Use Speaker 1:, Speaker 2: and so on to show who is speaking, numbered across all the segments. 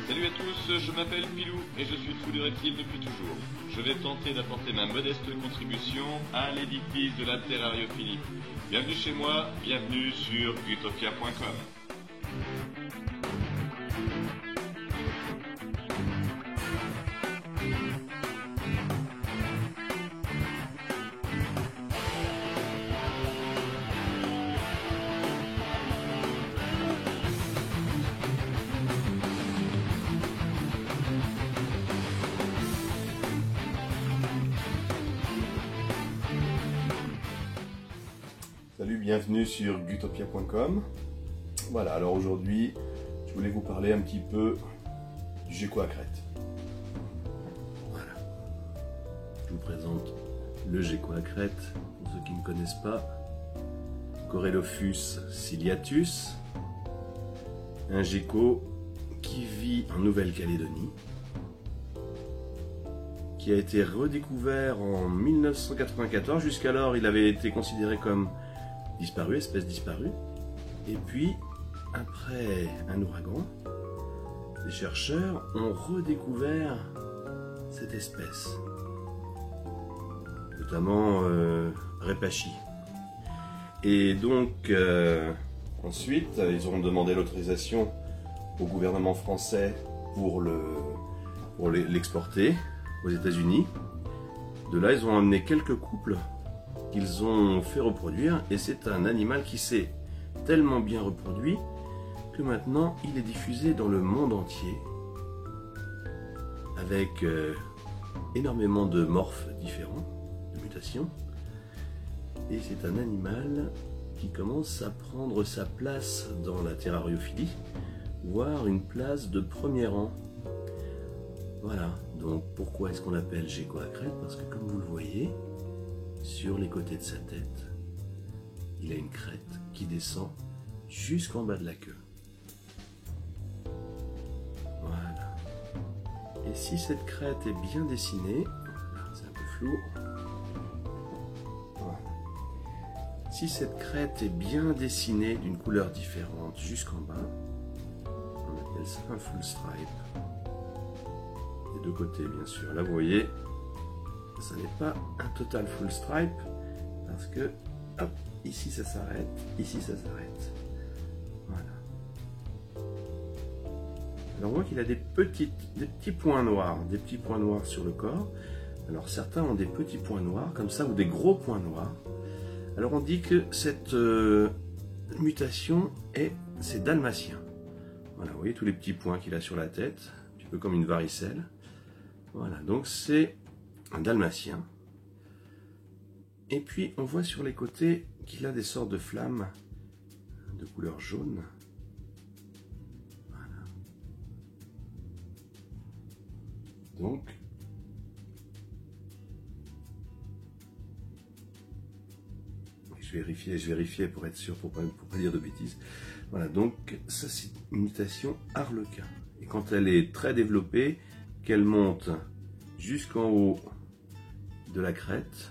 Speaker 1: Salut à tous, je m'appelle Pilou et je suis fou de reptiles depuis toujours. Je vais tenter d'apporter ma modeste contribution à l'édifice de la terrariophilie. Bienvenue chez moi, bienvenue sur utopia.com.
Speaker 2: Salut, bienvenue sur utopia.com. Voilà, alors aujourd'hui, je voulais vous parler un petit peu du gecko à crête. Voilà. Je vous présente le gecko à crête, pour ceux qui ne connaissent pas. Corelophus ciliatus, un gecko qui vit en Nouvelle-Calédonie, qui a été redécouvert en 1994. Jusqu'alors, il avait été considéré comme disparu, espèce disparue. Et puis, après un ouragan, les chercheurs ont redécouvert cette espèce, notamment Repashy. Et donc, ensuite, ils ont demandé l'autorisation au gouvernement français pour l'exporter aux États-Unis. De là, ils ont amené quelques couples qu'ils ont fait reproduire, et c'est un animal qui s'est tellement bien reproduit que maintenant il est diffusé dans le monde entier avec énormément de morphes différents, de mutations, et c'est un animal qui commence à prendre sa place dans la terrariophilie, voire une place de premier rang. Voilà, donc pourquoi est-ce qu'on l'appelle gecko à crête? Parce que comme vous le voyez, sur les côtés de sa tête, il a une crête qui descend jusqu'en bas de la queue. Voilà. Et si cette crête est bien dessinée, c'est un peu flou. Voilà. Si cette crête est bien dessinée d'une couleur différente jusqu'en bas, on appelle ça un full stripe. Des deux côtés, bien sûr. Là, vous voyez, ça n'est pas un total full stripe parce que hop, ici ça s'arrête, ici ça s'arrête. Voilà. Alors on voit qu'il a des petits points noirs, sur le corps. Alors certains ont des petits points noirs comme ça ou des gros points noirs. Alors on dit que cette mutation c'est dalmatien. Voilà, vous voyez tous les petits points qu'il a sur la tête, un petit peu comme une varicelle. Voilà, donc c'est un dalmatien. Et puis on voit sur les côtés qu'il a des sortes de flammes de couleur jaune. Voilà. Donc je vérifiais pour être sûr, pour pas dire de bêtises. Voilà, donc ça c'est une mutation harlequin. Et quand elle est très développée, qu'elle monte jusqu'en haut de la crête,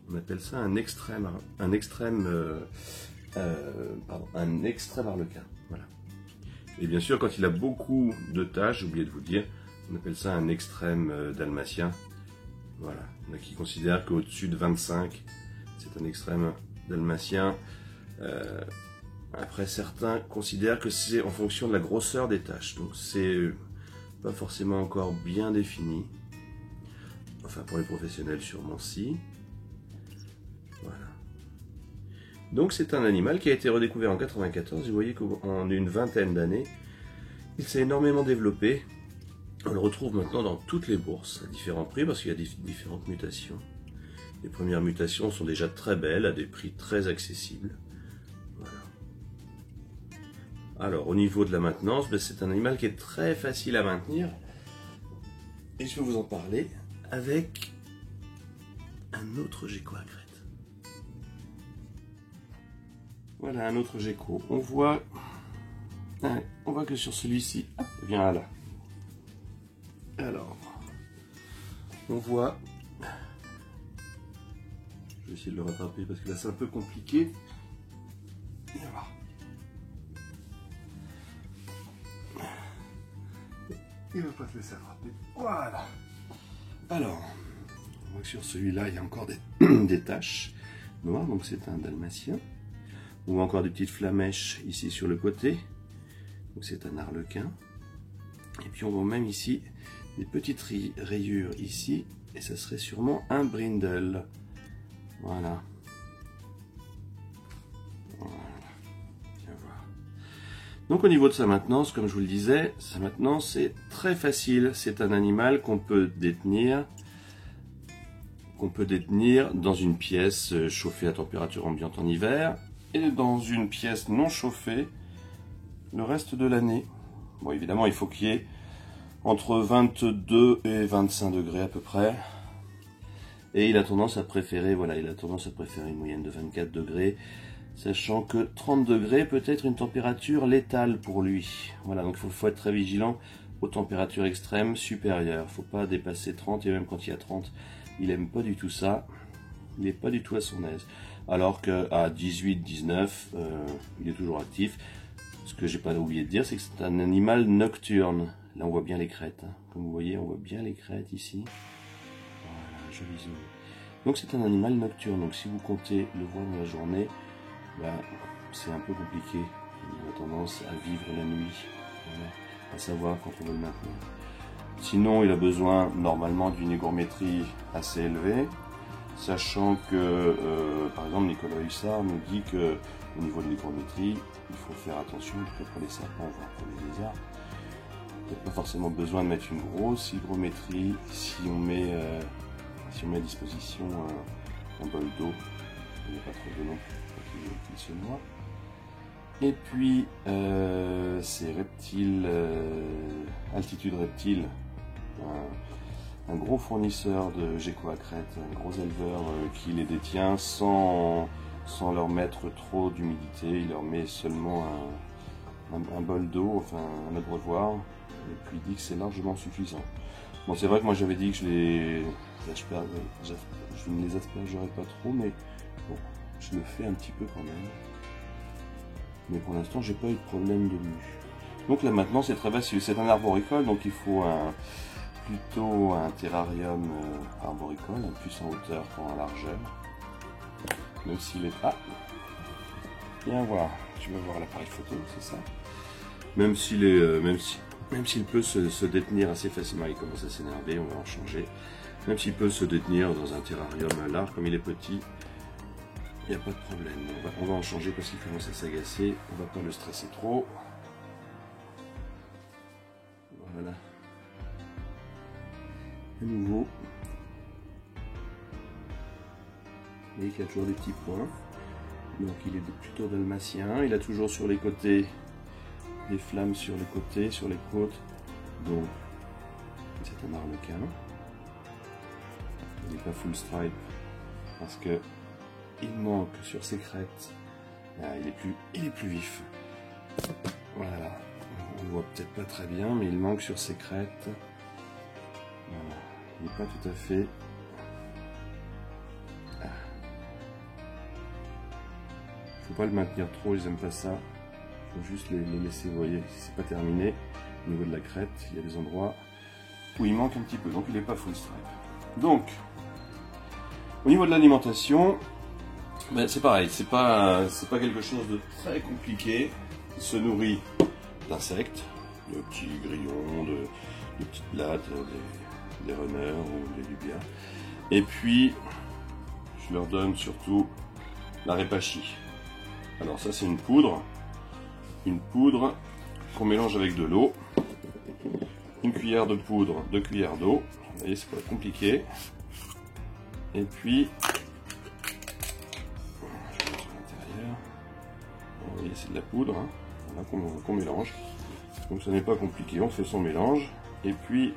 Speaker 2: on appelle ça un extrême harlequin. Voilà. Et bien sûr, quand il a beaucoup de taches, j'ai oublié de vous dire, on appelle ça un extrême dalmatien. Voilà. Il y en a qui considèrent qu'au-dessus de 25, c'est un extrême dalmatien. Après, certains considèrent que c'est en fonction de la grosseur des taches. Donc, c'est pas forcément encore bien défini. Enfin, pour les professionnels, sûrement si. Voilà. Donc, c'est un animal qui a été redécouvert en 1994. Vous voyez qu'en une vingtaine d'années, il s'est énormément développé. On le retrouve maintenant dans toutes les bourses, à différents prix, parce qu'il y a différentes mutations. Les premières mutations sont déjà très belles, à des prix très accessibles. Voilà. Alors, au niveau de la maintenance, c'est un animal qui est très facile à maintenir. Et je vais vous en parler avec un autre gecko à crête. Voilà un autre gecko. On voit que sur celui-ci, viens là. Alors, on voit vais essayer de le rattraper parce que là c'est un peu compliqué. On va voir. Il ne va pas se laisser attraper. Voilà. Alors, on voit que sur celui-là, il y a encore des taches noires, donc c'est un dalmatien. On voit encore des petites flamèches ici sur le côté, donc c'est un arlequin. Et puis on voit même ici des petites rayures ici, et ça serait sûrement un brindle. Voilà. Donc au niveau de sa maintenance, comme je vous le disais, sa maintenance c'est très facile. C'est un animal qu'on peut détenir dans une pièce chauffée à température ambiante en hiver et dans une pièce non chauffée le reste de l'année. Bon, évidemment, il faut qu'il y ait entre 22 et 25 degrés à peu près. Et il a tendance à préférer, voilà, il a tendance à préférer une moyenne de 24 degrés. Sachant que 30 degrés peut être une température létale pour lui. Voilà, donc il faut être très vigilant aux températures extrêmes supérieures. Il ne faut pas dépasser 30, et même quand il y a 30, il n'aime pas du tout ça. Il n'est pas du tout à son aise. Alors qu'à 18, 19, il est toujours actif. Ce que j'ai pas oublié de dire, c'est que c'est un animal nocturne. Là, on voit bien les crêtes. Comme vous voyez, on voit bien les crêtes ici. Voilà, joli zoom. Donc c'est un animal nocturne. Donc si vous comptez le voir dans la journée, c'est un peu compliqué. Il a tendance à vivre la nuit, voilà, à savoir quand on veut le maintenir. Sinon, il a besoin normalement d'une hygrométrie assez élevée, sachant que, par exemple, Nicolas Hussard nous dit que au niveau de l'hygrométrie, il faut faire attention que pour les serpents, voire pour les lézards. Il n'y a pas forcément besoin de mettre une grosse hygrométrie si on met à disposition un bol d'eau. Il n'y a pas trop de nom. Qu'il se noie. Et puis ces reptiles, Altitude Reptile, un gros fournisseur de geckos à crête, un gros éleveur qui les détient sans leur mettre trop d'humidité. Il leur met seulement un bol d'eau, enfin un abreuvoir, et puis il dit que c'est largement suffisant. Bon, c'est vrai que moi j'avais dit que je ne les aspergerais pas trop, mais bon, je le fais un petit peu quand même. Mais pour l'instant, j'ai pas eu de problème de mue. Donc là maintenant, c'est très facile. C'est un arboricole, donc il faut plutôt un terrarium arboricole, plus en hauteur qu'en largeur. Même s'il est pas. Viens voir. Tu vas voir l'appareil photo, c'est ça. Même s'il peut se détenir assez facilement, il commence à s'énerver, on va en changer. Même s'il peut se détenir dans un terrarium large, comme il est petit, il n'y a pas de problème. On va en changer parce qu'il commence à s'agacer. On ne va pas le stresser trop. Voilà. À nouveau. Vous voyez qu'il y a toujours des petits points. Donc il est plutôt dalmatien. Il a toujours sur les côtés des flammes sur les côtés, sur les côtes. Donc c'est un arlequin. Il n'est pas full stripe parce que il manque sur ses crêtes. Il est plus vif. Voilà. On ne voit peut-être pas très bien, mais il manque sur ses crêtes. Voilà. Il n'est pas tout à fait. Faut pas le maintenir trop, ils aiment pas ça. Faut juste les laisser, vous voyez, c'est pas terminé. Au niveau de la crête, il y a des endroits où il manque un petit peu, donc il n'est pas full stripe. Donc, au niveau de l'alimentation, ben c'est pareil, c'est pas quelque chose de très compliqué. Il se nourrit d'insectes, de petits grillons, de petites blattes, des runners ou des lubias. Et puis, je leur donne surtout la répachi. Alors ça c'est une poudre qu'on mélange avec de l'eau. Une cuillère de poudre, 2 cuillères d'eau. Vous voyez, c'est pas compliqué. Et puis, je vais mettre à l'intérieur. Vous voyez, c'est de la poudre, hein, voilà, qu'on mélange. Donc ce n'est pas compliqué, on fait son mélange. Et puis,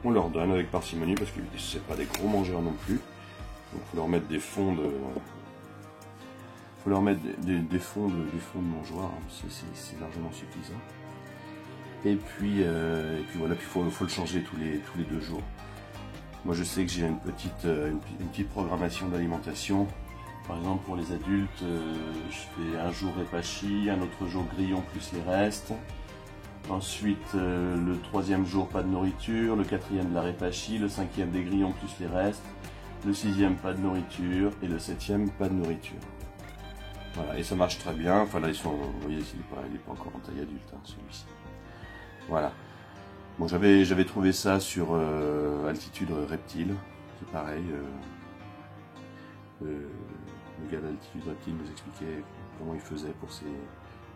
Speaker 2: on leur donne avec parcimonie, parce que c'est pas des gros mangeurs non plus. Donc il faut leur mettre des fonds de... faut leur mettre des fonds de mangeoire, hein, c'est largement suffisant. Et puis voilà, puis faut le changer tous les 2 jours. Moi je sais que j'ai une petite programmation d'alimentation. Par exemple pour les adultes, je fais un jour répachi, un autre jour grillon plus les restes. Ensuite le troisième jour pas de nourriture, le quatrième de la répachi, le cinquième des grillons plus les restes, le sixième pas de nourriture et le septième pas de nourriture. Voilà, et ça marche très bien. Enfin là, vous voyez, il n'est pas encore en taille adulte, hein, celui-ci. Voilà. Bon, j'avais trouvé ça sur Altitude Reptile. C'est pareil. Le gars d'Altitude Reptile nous expliquait comment il faisait pour ses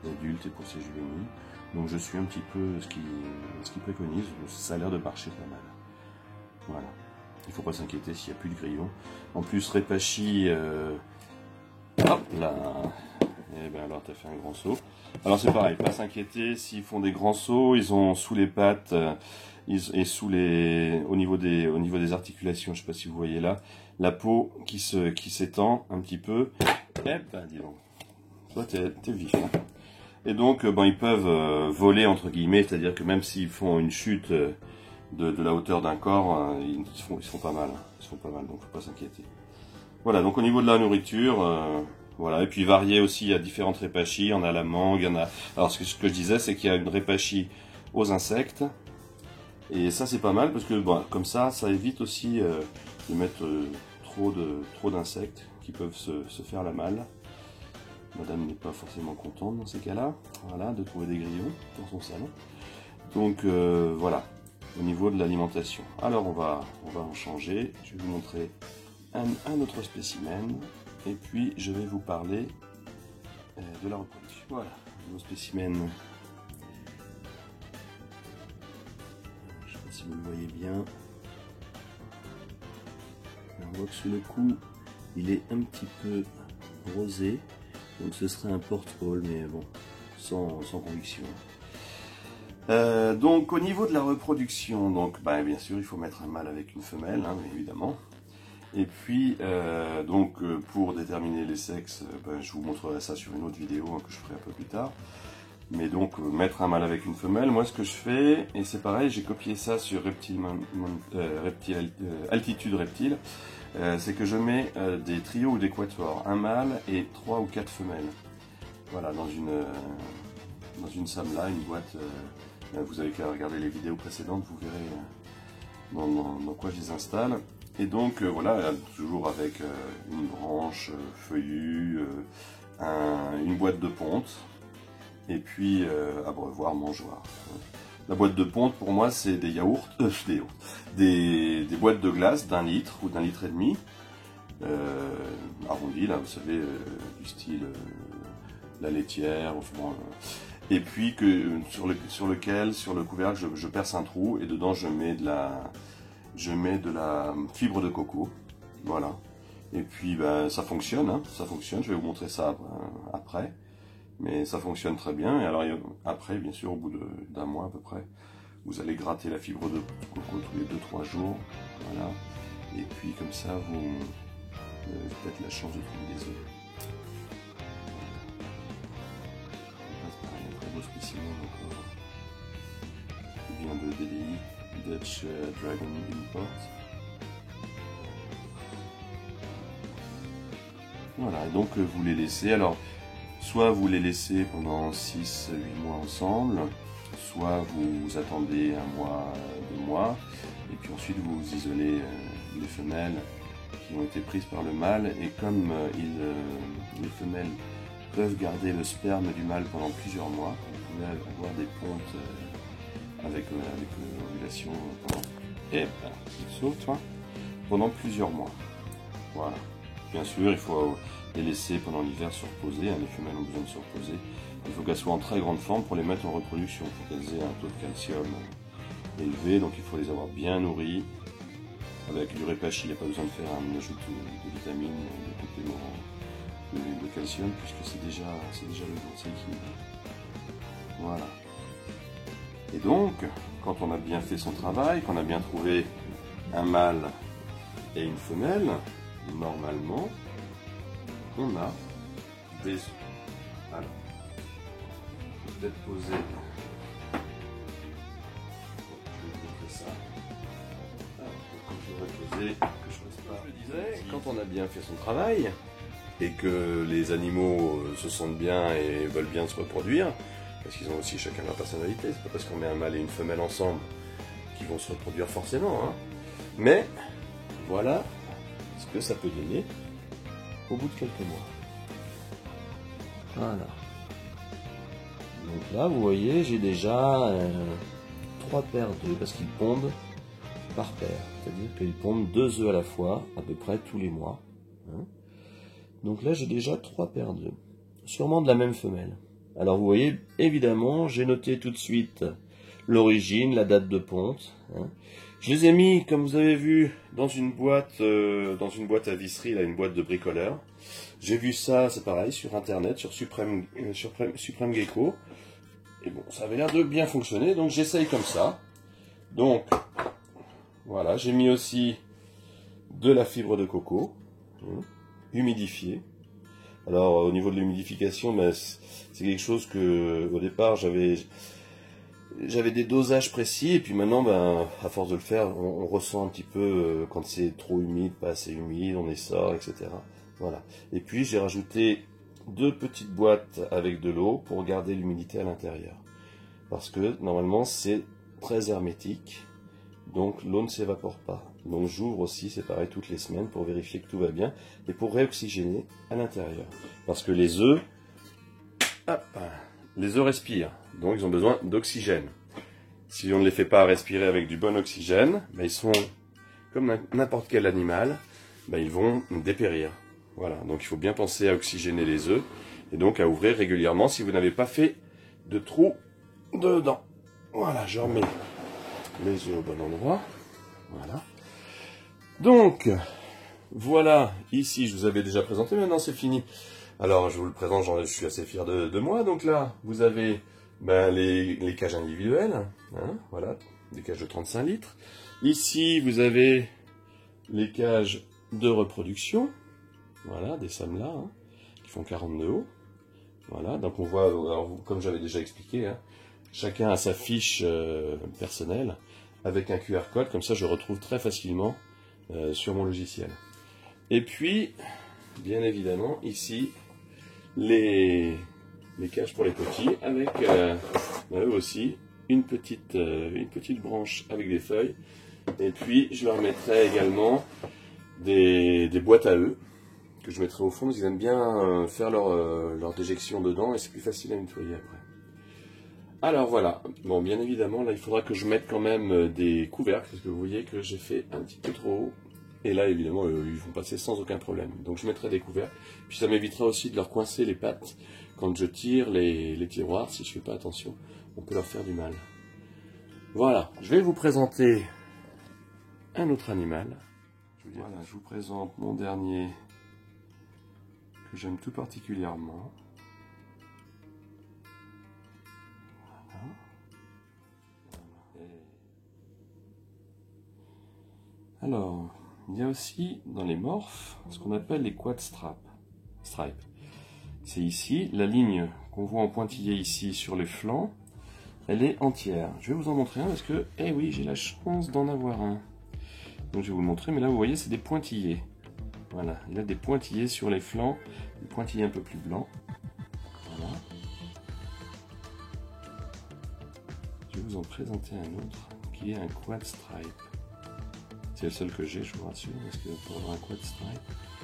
Speaker 2: adultes et pour ses juvéniles. Donc je suis un petit peu ce qu'il préconise. Ça a l'air de marcher pas mal. Voilà. Il ne faut pas s'inquiéter s'il n'y a plus de grillons. En plus, répachi... hop là. Et bien alors tu as fait un grand saut. Alors c'est pareil, pas s'inquiéter, s'ils font des grands sauts, ils ont sous les pattes et au niveau des articulations, je ne sais pas si vous voyez là, la peau qui s'étend un petit peu. Eh ben dis donc, toi t'es vif. Hein. Et donc ils peuvent voler entre guillemets, c'est-à-dire que même s'ils font une chute de la hauteur d'un corps, ils se font pas mal. Ils se font pas mal, donc faut pas s'inquiéter. Voilà, donc au niveau de la nourriture, voilà, et puis varier aussi, il y a différentes répachis, on a la mangue, il y en a... Alors ce que je disais, c'est qu'il y a une répachie aux insectes, et ça c'est pas mal, parce que bon, comme ça évite aussi de mettre trop d'insectes qui peuvent se faire la malle. Madame n'est pas forcément contente dans ces cas-là, voilà, de trouver des grillons dans son salon. Donc voilà, au niveau de l'alimentation. Alors on va en changer, je vais vous montrer un autre spécimen, et puis je vais vous parler de la reproduction. Voilà, le spécimen. Je ne sais pas si vous le voyez bien. On voit que sous le cou, il est un petit peu rosé, donc ce serait un porte-call, mais bon, sans conviction. Donc au niveau de la reproduction, donc bien sûr il faut mettre un mâle avec une femelle, hein, évidemment. Et puis, pour déterminer les sexes, je vous montrerai ça sur une autre vidéo que je ferai un peu plus tard. Mais donc, mettre un mâle avec une femelle, moi ce que je fais, et c'est pareil, j'ai copié ça sur Altitude Reptile, c'est que je mets des trios ou des quatuors, un mâle et 3 ou 4 femelles. Voilà, dans une samla, une boîte, vous avez qu'à regarder les vidéos précédentes, vous verrez dans quoi je les installe. Et donc voilà, toujours avec une branche feuillue, une boîte de ponte, et puis abreuvoir, mangeoire. La boîte de ponte pour moi c'est des yaourts, des boîtes de glace d'1 litre ou d'1,5 litre, arrondies là, vous savez, du style la laitière, enfin, et puis sur le couvercle je perce un trou et dedans je mets de la fibre de coco, voilà. Et puis ça fonctionne, hein, ça fonctionne. Je vais vous montrer ça après, mais ça fonctionne très bien. Et alors après, bien sûr, au bout d'un mois à peu près, vous allez gratter la fibre de coco tous les 2-3 jours, voilà. Et puis comme ça, vous avez peut-être la chance de trouver des œufs. Pareil, un très beau spécimen encore, qui vient de DDI. Dutch Dragon Import. Voilà, donc vous les laissez, alors soit vous les laissez pendant 6-8 mois ensemble, soit vous attendez 1 mois, 2 mois, et puis ensuite vous isolez les femelles qui ont été prises par le mâle, et comme les femelles peuvent garder le sperme du mâle pendant plusieurs mois, vous pouvez avoir des pontes avec l'ovulation pendant plusieurs mois. Voilà. Bien sûr, il faut les laisser pendant l'hiver se reposer, hein, les femelles ont besoin de se reposer. Il faut qu'elles soient en très grande forme pour les mettre en reproduction. Il faut qu'elles aient un taux de calcium élevé, donc il faut les avoir bien nourries. Avec du répachi, il n'y a pas besoin de faire un ajout de vitamines, de compléments de calcium, puisque c'est déjà le bon équilibre. Voilà. Et donc, quand on a bien fait son travail, qu'on a bien trouvé un mâle et une femelle, normalement, on a des œufs. Alors, je vais peut-être poser. Je vais vous montrer ça. Alors, quand je vais poser quand on a bien fait son travail, et que les animaux se sentent bien et veulent bien se reproduire, parce qu'ils ont aussi chacun leur personnalité, c'est pas parce qu'on met un mâle et une femelle ensemble qu'ils vont se reproduire forcément, hein. Mais voilà ce que ça peut donner au bout de quelques mois. Voilà. Donc là, vous voyez, j'ai déjà 3 paires d'œufs, parce qu'ils pondent par paire. C'est-à-dire qu'ils pondent 2 œufs à la fois, à peu près tous les mois. Hein. Donc là, j'ai déjà 3 paires d'œufs. Sûrement de la même femelle. Alors vous voyez, évidemment, j'ai noté tout de suite l'origine, la date de ponte. Hein. Je les ai mis, comme vous avez vu, dans une boîte à visserie, là, une boîte de bricoleur. J'ai vu ça, c'est pareil, sur internet, sur Supreme Gecko. Et bon, ça avait l'air de bien fonctionner, donc j'essaye comme ça. Donc, voilà, j'ai mis aussi de la fibre de coco, humidifiée. Alors, au niveau de l'humidification, ben, c'est quelque chose que, au départ, j'avais des dosages précis, et puis maintenant, ben, à force de le faire, on ressent un petit peu quand c'est trop humide, pas assez humide, on essore, etc. Voilà. Et puis, j'ai rajouté 2 petites boîtes avec de l'eau pour garder l'humidité à l'intérieur. Parce que, normalement, c'est très hermétique, donc l'eau ne s'évapore pas. Donc, j'ouvre aussi, c'est pareil, toutes les semaines pour vérifier que tout va bien, et pour réoxygéner à l'intérieur. Parce que les œufs respirent, donc ils ont besoin d'oxygène. Si on ne les fait pas respirer avec du bon oxygène, ben ils sont comme n'importe quel animal, ben ils vont dépérir. Voilà, donc il faut bien penser à oxygéner les œufs, et donc à ouvrir régulièrement si vous n'avez pas fait de trou dedans. Voilà, je remets les œufs au bon endroit. Voilà. Donc, voilà, ici je vous avais déjà présenté, maintenant c'est fini. Alors je vous le présente, je suis assez fier de moi. Donc là, vous avez ben, les cages individuelles, hein, voilà, des cages de 35 litres. Ici, vous avez les cages de reproduction, voilà, des SAMLA, hein, qui font 40 de haut. Voilà, donc on voit, alors, comme j'avais déjà expliqué, hein, chacun a sa fiche personnelle avec un QR code, comme ça je retrouve très facilement sur mon logiciel. Et puis, bien évidemment, ici, les cages pour les petits, avec eux aussi une petite branche avec des feuilles. Et puis, je leur mettrai également des boîtes à œufs, que je mettrai au fond, parce qu'ils aiment bien faire leur déjection dedans, et c'est plus facile à nettoyer après. Alors voilà, bon bien évidemment là il faudra que je mette quand même des couvercles, parce que vous voyez que j'ai fait un petit peu trop haut, et là évidemment ils vont passer sans aucun problème, donc je mettrai des couvercles, puis ça m'évitera aussi de leur coincer les pattes quand je tire les tiroirs, si je fais pas attention, on peut leur faire du mal. Voilà, je vais vous présenter un autre animal. Voilà, je vous présente mon dernier que j'aime tout particulièrement. Alors, il y a aussi dans les morphes ce qu'on appelle les quad stripes. C'est ici, la ligne qu'on voit en pointillé ici sur les flancs, elle est entière. Je vais vous en montrer un parce que, eh oui, j'ai la chance d'en avoir un. Donc je vais vous le montrer, mais là vous voyez, c'est des pointillés. Voilà, il y a des pointillés sur les flancs, des pointillés un peu plus blancs. Voilà. Je vais vous en présenter un autre qui est un quad stripe. C'est le seul que j'ai, je vous rassure, parce que pour avoir un quad stripe,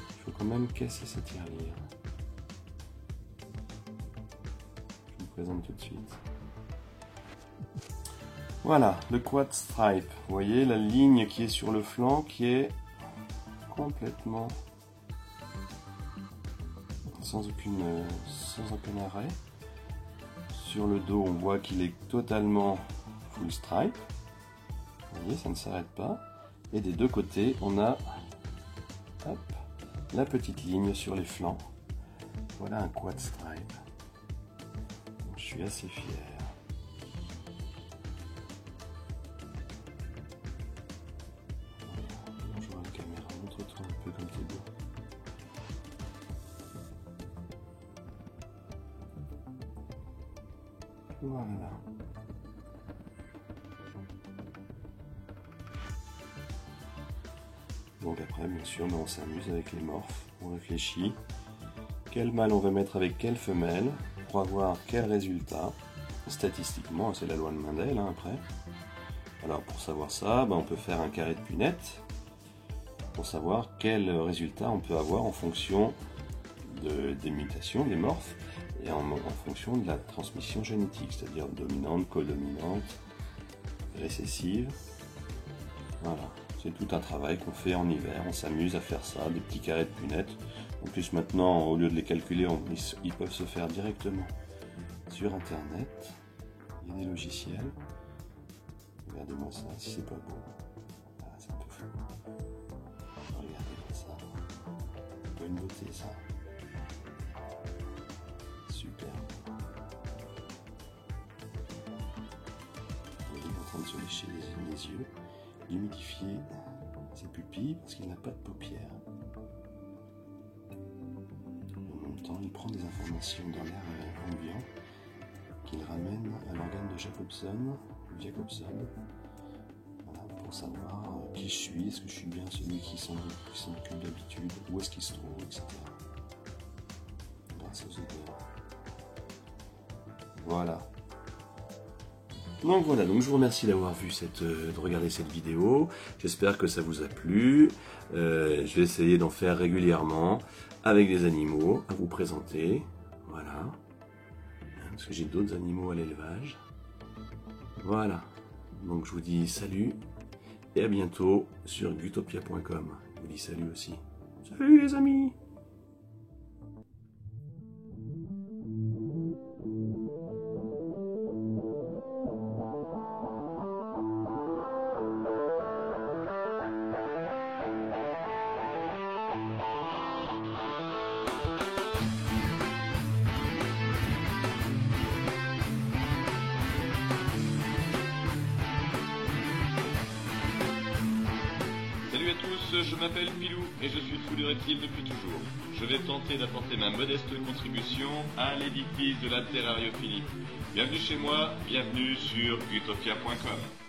Speaker 2: il faut quand même casser sa tirelire. Je vous présente tout de suite. Voilà, le quad stripe. Vous voyez la ligne qui est sur le flanc qui est complètement sans aucun arrêt. Sur le dos, on voit qu'il est totalement full stripe. Vous voyez, ça ne s'arrête pas. Et des deux côtés, on a hop, la petite ligne sur les flancs. Voilà un quad stripe. Je suis assez fier. Bonjour à la caméra, montre-toi un peu comme t'es beau. Voilà. Donc après, bien sûr, on s'amuse avec les morphes, on réfléchit. Quel mâle on va mettre avec quelle femelle pour avoir quel résultat. Statistiquement, c'est la loi de Mendel après. Alors pour savoir ça, on peut faire un carré de Punnett pour savoir quel résultat on peut avoir en fonction des mutations, des morphes, et en fonction de la transmission génétique, c'est-à-dire dominante, codominante, récessive. Voilà, c'est tout un travail qu'on fait en hiver, on s'amuse à faire ça, des petits carrés de Punnett. En plus maintenant, au lieu de les calculer, ils peuvent se faire directement sur internet. Il y a des logiciels. Regardez-moi ça, si c'est pas beau. Ah, c'est un peu fou. Regardez ça. C'est pas une beauté ça. Super. Il est en train de se lécher les yeux, d'humidifier ses pupilles parce qu'il n'a pas de paupières. En même temps, il prend des informations dans l'air ambiant qu'il ramène à l'organe de Jacobson, voilà, pour savoir qui je suis, est-ce que je suis bien celui qui s'en occupe d'habitude, où est-ce qu'il se trouve, etc. Grâce aux odeurs. Voilà. Donc voilà, donc je vous remercie d'avoir vu de regarder cette vidéo. J'espère que ça vous a plu. Je vais essayer d'en faire régulièrement avec des animaux à vous présenter. Voilà. Parce que j'ai d'autres animaux à l'élevage. Voilà. Donc je vous dis salut et à bientôt sur gutopia.com. Je vous dis salut aussi. Salut les amis!
Speaker 1: Salut à tous, je m'appelle Pilou et je suis fou de reptiles depuis toujours. Je vais tenter d'apporter ma modeste contribution à l'édifice de la terrariophilie. Bienvenue chez moi, bienvenue sur gutopia.com.